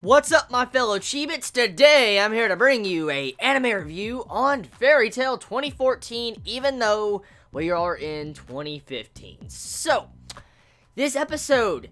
What's up, my fellow Chibits? Today, I'm here to bring you a anime review on Fairy Tail 2014, even though we are in 2015. So, this episode,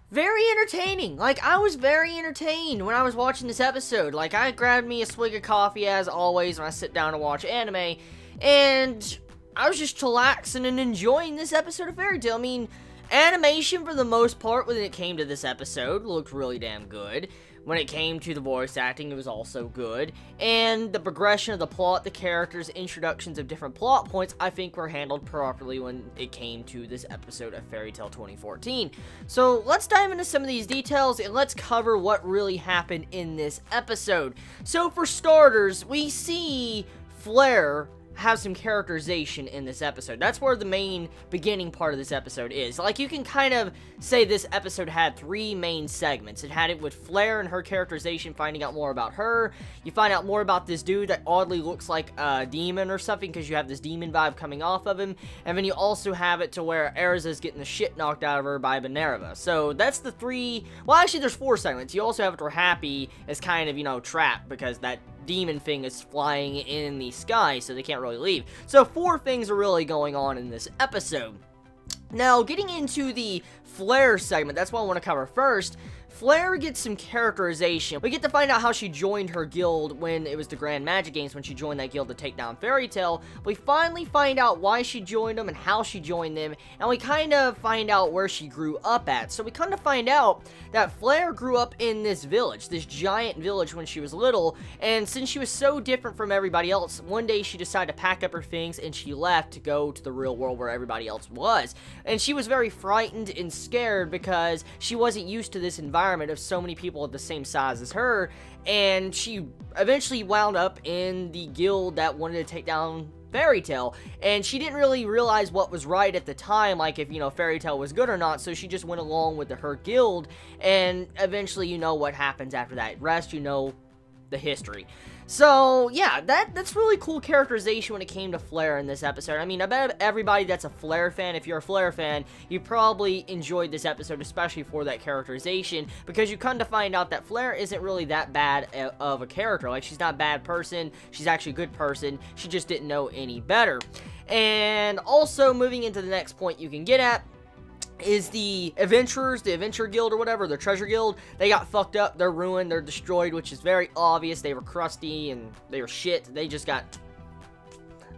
very entertaining. Like, I was very entertained when I was watching this episode. Like, I grabbed me a swig of coffee, as always, when I sit down to watch anime, and I was just chillaxing and enjoying this episode of Fairy Tail. I mean, animation, for the most part, when it came to this episode, looked really damn good. When it came to the voice acting, it was also good. And the progression of the plot, the characters, introductions of different plot points, I think were handled properly when it came to this episode of Fairy Tail 2014. So let's dive into some of these details and let's cover what really happened in this episode. So for starters, we see Flare have some characterization in this episode. That's where the main beginning part of this episode is. Like, you can kind of say this episode had three main segments. It had it with Flare and her characterization, finding out more about her. You find out more about this dude that oddly looks like a demon or something, because you have this demon vibe coming off of him. And then you also have it to where Erza's getting the shit knocked out of her by Minerva. So that's the three, well, actually there's four segments. You also have it where Happy is kind of, you know, trapped because that demon thing is flying in the sky, so they can't really leave. So four things are really going on in this episode. Now, getting into the Flare segment, that's what I want to cover first. Flare gets some characterization. We get to find out how she joined her guild when it was the Grand Magic Games, when she joined that guild to take down Fairy Tail. We finally find out why she joined them and how she joined them, and we kind of find out where she grew up at. So we kind of find out that Flare grew up in this village, this giant village when she was little, and since she was so different from everybody else, one day she decided to pack up her things and she left to go to the real world where everybody else was. And she was very frightened and scared because she wasn't used to this environment of so many people at the same size as her, and she eventually wound up in the guild that wanted to take down Fairy Tail, and she didn't really realize what was right at the time, like if, you know, Fairy Tail was good or not, so she just went along with her guild, and eventually you know what happens after that. Rest, you know the history. So, yeah, that's really cool characterization when it came to Flare in this episode. I mean, I bet everybody that's a Flare fan, if you're a Flare fan, you probably enjoyed this episode, especially for that characterization, because you come to find out that Flare isn't really that bad of a character. Like, she's not a bad person, she's actually a good person, she just didn't know any better. And also, moving into the next point you can get at, is the adventurers, the adventure guild or whatever, the treasure guild. They got fucked up, they're ruined, they're destroyed, which is very obvious. They were crusty and they were shit. They just got,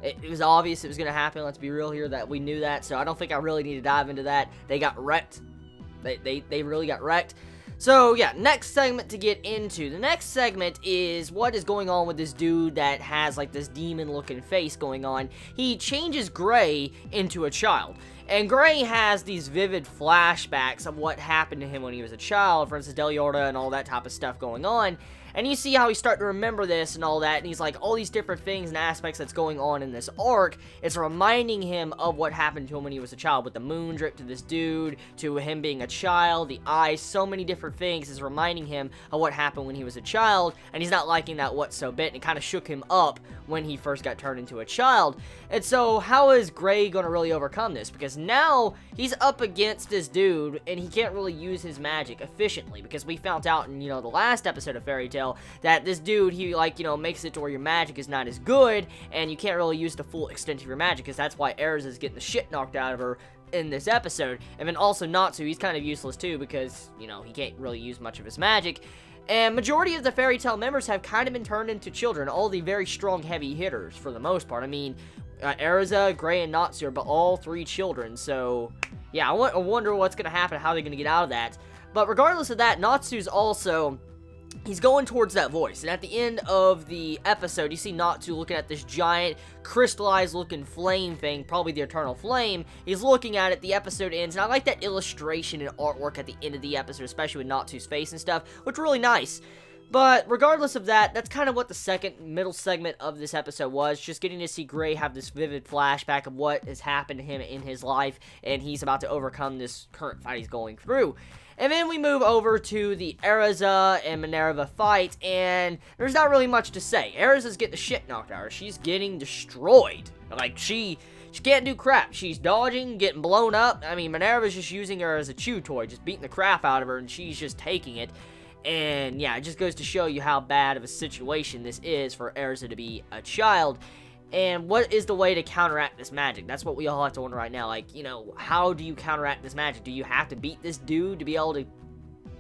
it was obvious it was gonna happen. Let's be real here, that we knew that, so I don't think I really need to dive into that. They got wrecked. They really got wrecked. So, yeah, next segment to get into. The next segment is what is going on with this dude that has, like, this demon-looking face going on. He changes Gray into a child. And Gray has these vivid flashbacks of what happened to him when he was a child. For instance, Deliorda and all that type of stuff going on. And you see how he's starting to remember this and all that, and he's like, all these different things and aspects that's going on in this arc, it's reminding him of what happened to him when he was a child, with the moon drip to this dude, to him being a child, the eyes, so many different things is reminding him of what happened when he was a child, and he's not liking that whatso bit, and it kind of shook him up when he first got turned into a child. And so, how is Gray going to really overcome this? Because now, he's up against this dude, and he can't really use his magic efficiently, because we found out in, you know, the last episode of Fairy Tail, that this dude, he, like, you know, makes it to where your magic is not as good, and you can't really use the full extent of your magic, because that's why Erza is getting the shit knocked out of her in this episode. And then also Natsu, he's kind of useless too, because, you know, he can't really use much of his magic. And majority of the Fairy Tail members have kind of been turned into children, all the very strong heavy hitters, for the most part. I mean, Erza, Gray, and Natsu are all three children, so, yeah, I wonder what's going to happen, how they're going to get out of that. But regardless of that, Natsu's also, he's going towards that voice, and at the end of the episode, you see Natsu looking at this giant, crystallized-looking flame thing, probably the Eternal Flame. He's looking at it, the episode ends, and I like that illustration and artwork at the end of the episode, especially with Natsu's face and stuff, which really nice. But regardless of that, that's kind of what the second middle segment of this episode was, just getting to see Gray have this vivid flashback of what has happened to him in his life, and he's about to overcome this current fight he's going through. And then we move over to the Erza and Minerva fight, and there's not really much to say. Erza's getting the shit knocked out of her. She's getting destroyed. Like, she can't do crap. She's dodging, getting blown up. I mean, Minerva's just using her as a chew toy, just beating the crap out of her, and she's just taking it. And yeah, it just goes to show you how bad of a situation this is for Erza to be a child. And what is the way to counteract this magic? That's what we all have to wonder right now. Like, you know, how do you counteract this magic? Do you have to beat this dude to be able to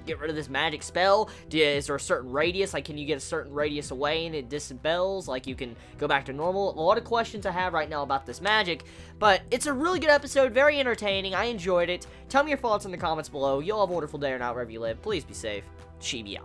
get rid of this magic spell? Is there a certain radius? Like, can you get a certain radius away and it dispels? Like, you can go back to normal? A lot of questions I have right now about this magic. But it's a really good episode. Very entertaining. I enjoyed it. Tell me your thoughts in the comments below. You all have a wonderful day or night wherever you live. Please be safe. Chibi out.